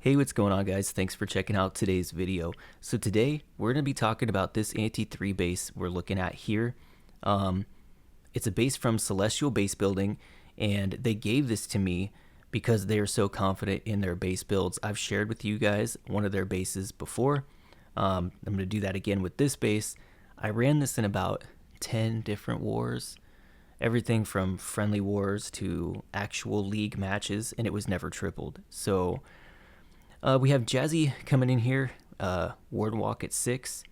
Hey, what's going on, guys? Thanks for checking out today's video. So today we're going to be talking about this Th13 base we're looking at here. It's a base from Celestial Base Building, and they gave this to me because they are so confident in their base builds. I've shared with you guys one of their bases before. I'm going to do that again with this base. I ran this in about 10 different wars, everything from friendly wars to actual league matches, and it was never tripled. So we have Jazzy coming in here, Ward Walk at 6,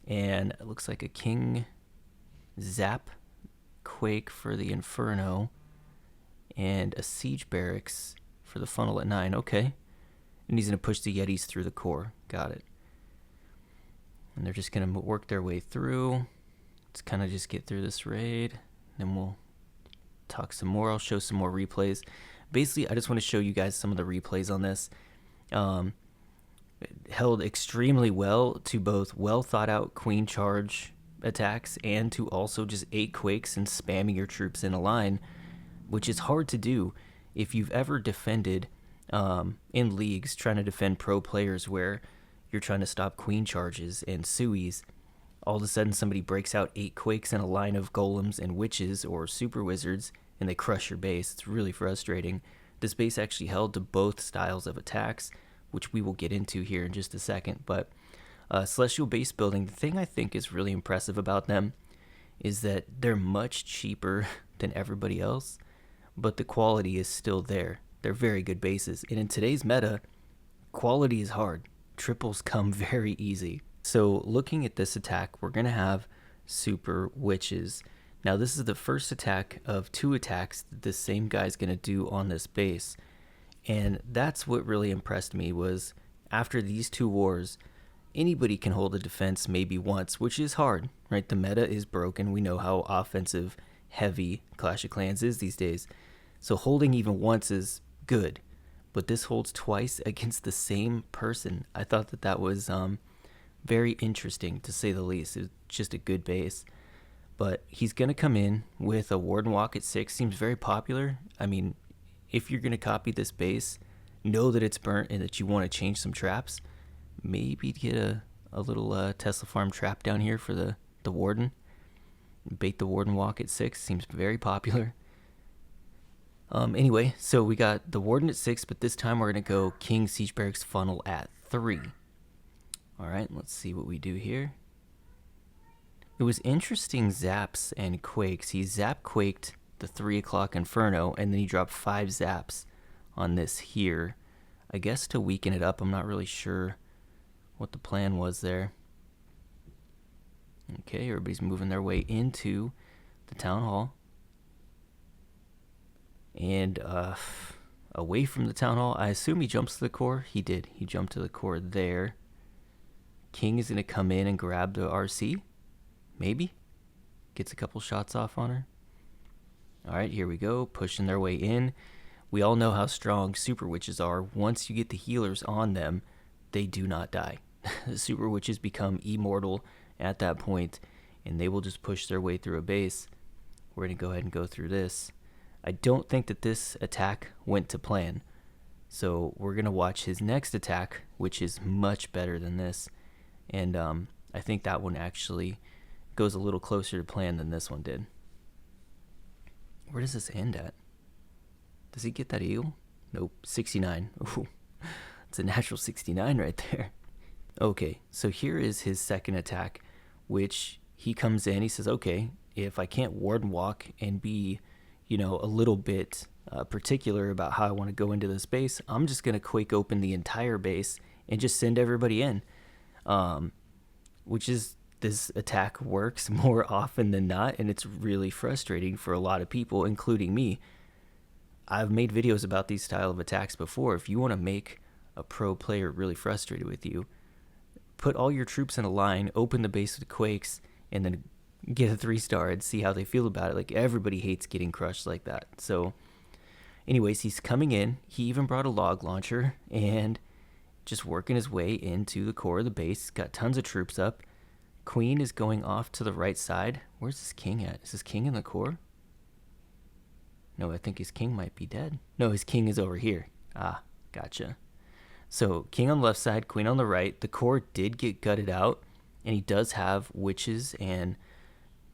and it looks like a King Zap Quake for the Inferno, and a Siege Barracks for the Funnel at 9. Okay. And he's going to push the Yetis through the core. Got it. And they're just going to work their way through. Let's kind of just get through this raid. Then we'll talk some more. I'll show some more replays. Basically, I just want to show you guys some of the replays on this. Held extremely well to both well thought out queen charge attacks and to also just 8 quakes and spamming your troops in a line, which is hard to do if you've ever defended in leagues trying to defend pro players where you're trying to stop queen charges and suis. All of a sudden somebody breaks out 8 quakes in a line of golems and witches or super wizards and they crush your base. It's really frustrating. This base actually held to both styles of attacks, which we will get into here in just a second. But Celestial Base Building, the thing I think is really impressive about them is that they're much cheaper than everybody else, but the quality is still there. They're very good bases. And in today's meta, quality is hard. Triples come very easy. So looking at this attack, we're going to have Super Witches. Now this is the first attack of 2 attacks that this same guy's going to do on this base. And that's what really impressed me was after these 2 wars, anybody can hold a defense maybe once, which is hard, right? The meta is broken. We know how offensive heavy Clash of Clans is these days. So holding even once is good, but this holds twice against the same person. I thought that that was very interesting to say the least. It's just a good base. But he's going to come in with a Warden Walk at 6. Seems very popular. I mean, if you're going to copy this base, know that it's burnt and that you want to change some traps. Maybe get a little Tesla farm trap down here for the Warden. Bait the Warden Walk at 6. Seems very popular. Anyway, so we got the Warden at 6, but this time we're going to go King Siege Barracks Funnel at 3. Alright, let's see what we do here. It was interesting zaps and quakes. He zap quaked the 3 o'clock Inferno, and then he dropped 5 zaps on this here. I guess to weaken it up. I'm not really sure what the plan was there. Okay, everybody's moving their way into the town hall. And away from the town hall, I assume he jumps to the core. He did. He jumped to the core there. King is going to come in and grab the RC. Maybe. Gets a couple shots off on her. Alright, here we go. Pushing their way in. We all know how strong Super Witches are. Once you get the healers on them, they do not die. The Super Witches become immortal at that point, and they will just push their way through a base. We're going to go ahead and go through this. I don't think that this attack went to plan. So we're going to watch his next attack, which is much better than this. And I think that one actually goes a little closer to plan than this one did. Where does this end at? Does he get that eagle? Nope, 69. Ooh, it's a natural 69 right there. Okay, so here is his second attack, which he comes in, he says, okay, if I can't ward and walk and be, you know, a little bit particular about how I want to go into this base, I'm just going to quake open the entire base and just send everybody in. Which is, this attack works more often than not, and it's really frustrating for a lot of people, including me. I've made videos about these style of attacks before. If you want to make a pro player really frustrated with you, put all your troops in a line, open the base with quakes, and then get a 3-star and see how they feel about it. Like, everybody hates getting crushed like that. So anyways, he's coming in. He even brought a log launcher and just working his way into the core of the base. Got tons of troops up. Queen is going off to the right side. Where's this king at? Is this king in the core? No, I think his king might be dead. No, his king is over here. Ah, gotcha. So king on the left side, queen on the right. The core did get gutted out, and he does have witches and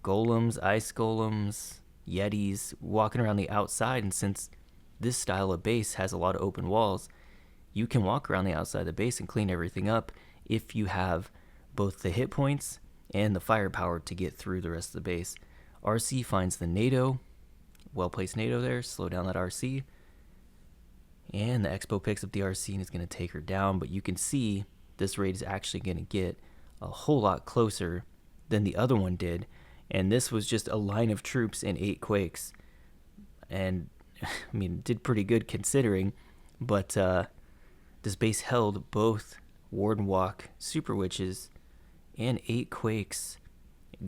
golems, ice golems, yetis walking around the outside. And since this style of base has a lot of open walls, you can walk around the outside of the base and clean everything up if you have both the hit points and the firepower to get through the rest of the base. RC finds the NATO, well-placed NATO there, slow down that RC. And the Expo picks up the RC and is going to take her down, but you can see this raid is actually going to get a whole lot closer than the other one did. And this was just a line of troops and 8 quakes. And, I mean, it did pretty good considering, but this base held both Warden Walk, Super Witches, and 8 quakes,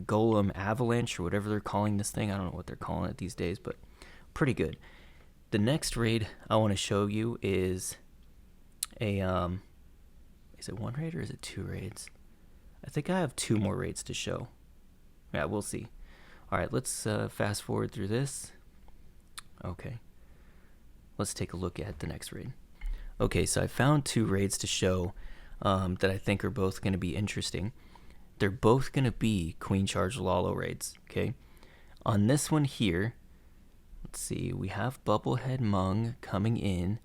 Golem Avalanche, or whatever they're calling this thing. I don't know what they're calling it these days, but pretty good. The next raid I want to show you is a, is it 1 raid or is it 2 raids? I think I have 2 more raids to show. Yeah, we'll see. All right, let's fast forward through this. Okay. Let's take a look at the next raid. Okay, so I found 2 raids to show that I think are both going to be interesting. They're both going to be Queen Charge Lalo raids, okay? On this one here, let's see, we have Bubblehead Mung coming in,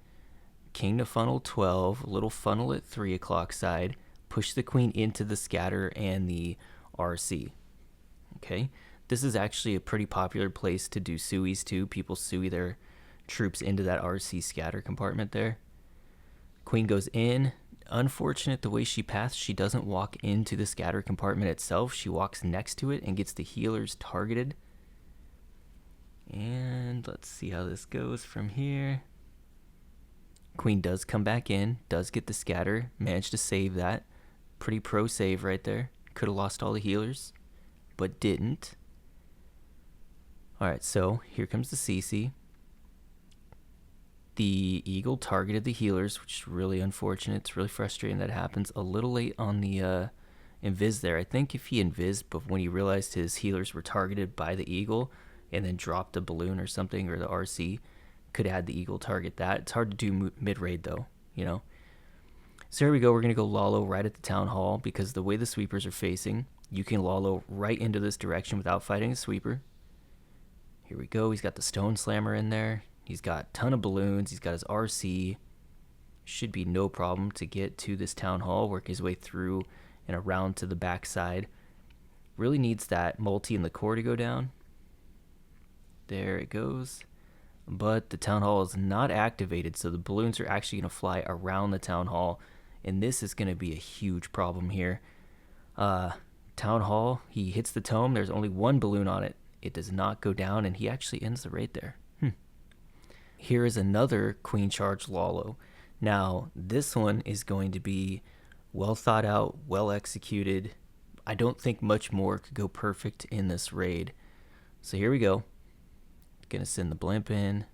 king to funnel 12, little funnel at 3 o'clock side, push the queen into the scatter and the RC. Okay, this is actually a pretty popular place to do suies too. People sui their troops into that RC scatter compartment there. Queen goes in. Unfortunate the way she paths, she doesn't walk into the scatter compartment itself. She walks next to it and gets the healers targeted. And let's see how this goes from here. Queen does come back in, does get the scatter, managed to save that. Pretty pro save right there. Could have lost all the healers, but didn't. Alright, so here comes the CC. The Eagle targeted the healers, which is really unfortunate. It's really frustrating that happens. A little late on the invis there. I think if he invised, but when he realized his healers were targeted by the Eagle and then dropped a balloon or something, or the RC, could have had the Eagle target that. It's hard to do mid-raid though, you know. So here we go. We're going to go Lalo right at the Town Hall because the way the sweepers are facing, you can Lalo right into this direction without fighting a sweeper. Here we go. He's got the Stone Slammer in there. He's got a ton of balloons. He's got his RC. Should be no problem to get to this Town Hall, work his way through and around to the back side. Really needs that multi in the core to go down. There it goes. But the Town Hall is not activated, so the balloons are actually going to fly around the Town Hall, and this is going to be a huge problem here. Town Hall, he hits the tome. There's only 1 balloon on it. It does not go down, and he actually ends the raid there. Here is another Queen Charge Lalo. Now, this one is going to be well thought out, well executed. I don't think much more could go perfect in this raid. So here we go. Gonna send the blimp in.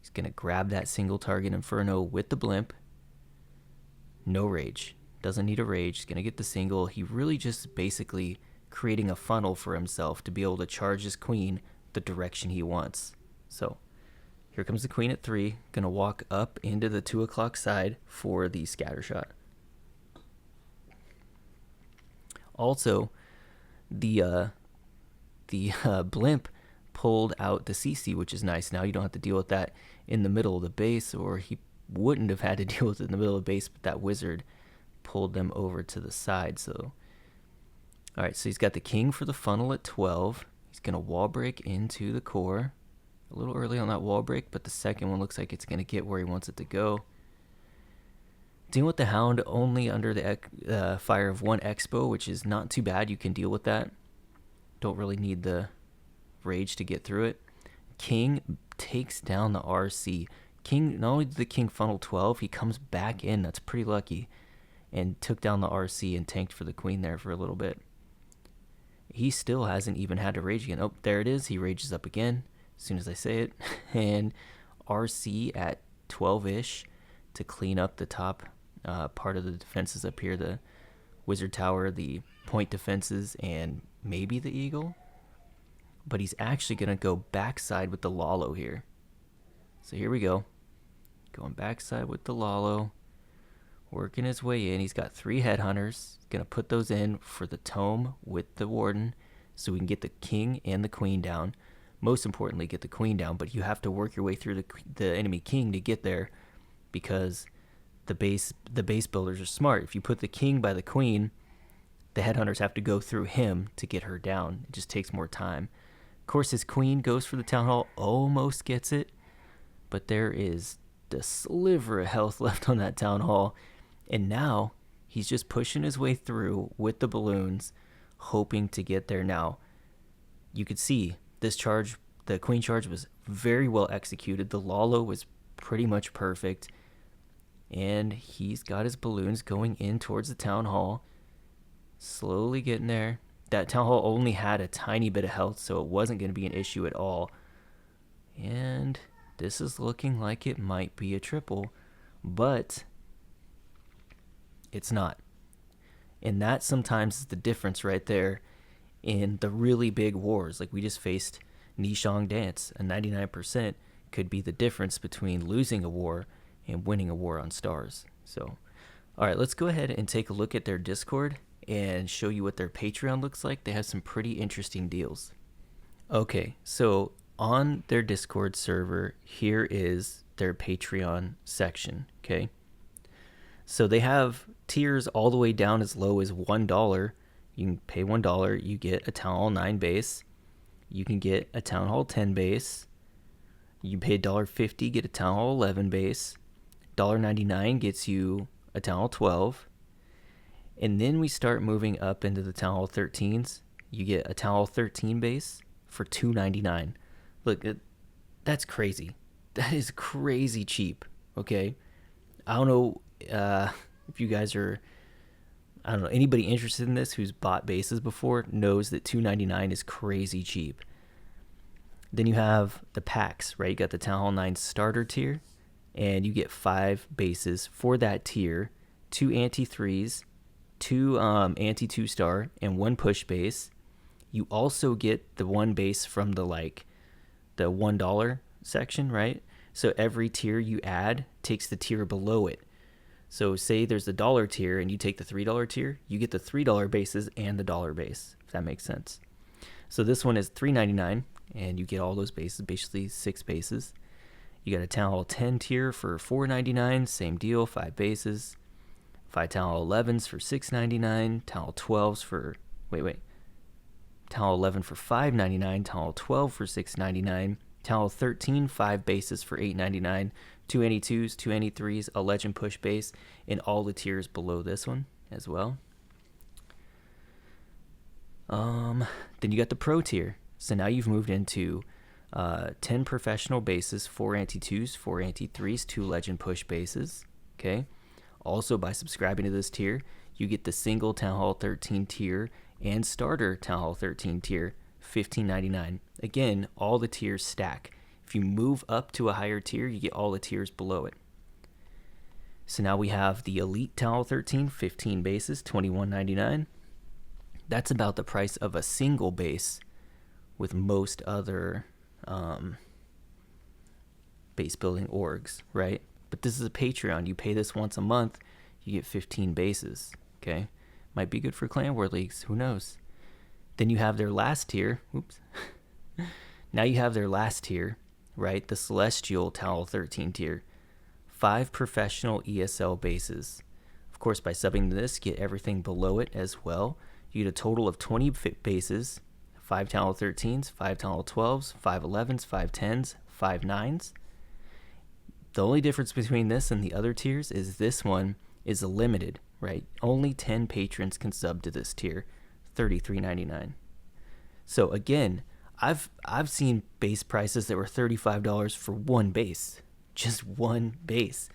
He's gonna grab that single target Inferno with the blimp. No rage. Doesn't need a rage. He's gonna get the single. He really just basically creating a funnel for himself to be able to charge his queen the direction he wants. So here comes the queen at 3. Gonna walk up into the 2 o'clock side for the scatter shot. Also, the blimp pulled out the CC, which is nice. Now you don't have to deal with that in the middle of the base, or he wouldn't have had to deal with it in the middle of the base, but that wizard pulled them over to the side. So, all right, so he's got the king for the funnel at 12. He's gonna wall break into the core. A little early on that wall break, but the second one looks like it's gonna get where he wants it to go. Dealing with the Hound only under the fire of 1 Expo, which is not too bad. You can deal with that. Don't really need the rage to get through it. King takes down the RC. King, not only did the king funnel 12, he comes back in. That's pretty lucky. And took down the RC and tanked for the queen there for a little bit. He still hasn't even had to rage again. Oh, there it is. He rages up again as soon as I say it. And RC at 12-ish to clean up the top part of the defenses up here. The wizard tower, the point defenses, and maybe the eagle. But he's actually going to go backside with the Lalo here. So here we go. Going backside with the Lalo. working his way in. He's got 3 headhunters. Gonna put those in for the tome with the warden, so we can get the king and the queen down. Most importantly, get the queen down, but you have to work your way through the enemy king to get there, because the base builders are smart. If you put the king by the queen, the headhunters have to go through him to get her down. It just takes more time. Of course, his queen goes for the town hall, almost gets it, but there is the sliver of health left on that town hall, and now he's just pushing his way through with the balloons, hoping to get there. Now, you could see this charge, the queen charge, was very well executed. The Lalo was pretty much perfect, and he's got his balloons going in towards the town hall, slowly getting there. That town hall only had a tiny bit of health, so it wasn't going to be an issue at all. And this is looking like it might be a triple, but it's not. And that sometimes is the difference right there in the really big wars. Like we just faced Nishong Dance, a 99% could be the difference between losing a war and winning a war on stars. So, all right, let's go ahead and take a look at their Discord and show you what their Patreon looks like. They have some pretty interesting deals. Okay, so on their Discord server, here is their Patreon section, okay? So they have tiers all the way down as low as $1. You can pay $1, you get a Town Hall 9 base. You can get a Town Hall 10 base. You pay $1.50, get a Town Hall 11 base. $1.99 gets you a Town Hall 12. And then we start moving up into the Town Hall 13s. You get a Town Hall 13 base for $2.99. Look, that's crazy. That is crazy cheap, okay? I don't know if you guys are, I don't know, anybody interested in this who's bought bases before knows that $2.99 is crazy cheap. Then you have the packs, right? You got the Town Hall 9 starter tier, and you get 5 bases for that tier, 2 anti-3s, 2 anti 2-star, and 1 push base. You also get the 1 base from the $1 section, right? So every tier you add takes the tier below it. So say there's the $1 tier and you take the $3 tier, you get the $3 bases and the $1 base, if that makes sense. So this one is $3.99 and you get all those bases, basically 6 bases. You got a Town Hall 10 tier for $4.99, same deal, 5 bases. 5 Town Hall 11s for $6.99, Town Hall 12s for, Town Hall 11 for $5.99, Town Hall 12 for $6.99, Town Hall 13, 5 bases for $8.99, 2 NE2s, 2 NE3s, a Legend push base, and all the tiers below this one as well. Then you got the Pro tier. So now you've moved into 10 professional bases, 4 anti-2s, 4 anti-3s, 2 Legend push bases, okay? Also, by subscribing to this tier, you get the single Town Hall 13 tier and starter Town Hall 13 tier, $15.99. Again, all the tiers stack. If you move up to a higher tier, you get all the tiers below it. So now we have the Elite Town Hall 13, 15 bases, $21.99. That's about the price of a single base with most other base building orgs, right? But this is a Patreon. You pay this once a month, you get 15 bases, okay? Might be good for clan war leagues, who knows? Then you have their last tier. Oops. Now you have their last tier, right? The Celestial Town Hall 13 tier. 5 professional ESL bases. Of course, by subbing this, get everything below it as well. You get a total of 20 bases, 5 Town Hall 13s, 5 Town Hall 12s, 5 11s, 5 10s, 5 9s. The only difference between this and the other tiers is this one is limited, right? Only 10 patrons can sub to this tier, $33.99. So again, I've seen base prices that were $35 for 1 base, just 1 base.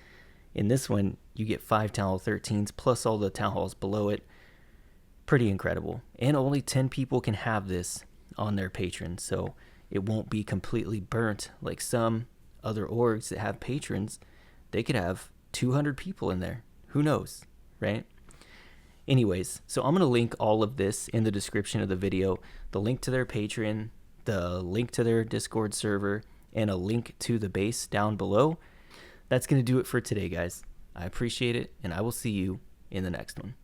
In this one, you get 5 Town Hall 13s plus all the Town Halls below it. Pretty incredible. And only 10 people can have this on their patron, so it won't be completely burnt like some other orgs that have patrons. They could have 200 people in there. Who knows, right? Anyways, so I'm going to link all of this in the description of the video. The link to their Patreon, the link to their Discord server, and a link to the base down below. That's going to do it for today, guys. I appreciate it, and I will see you in the next one.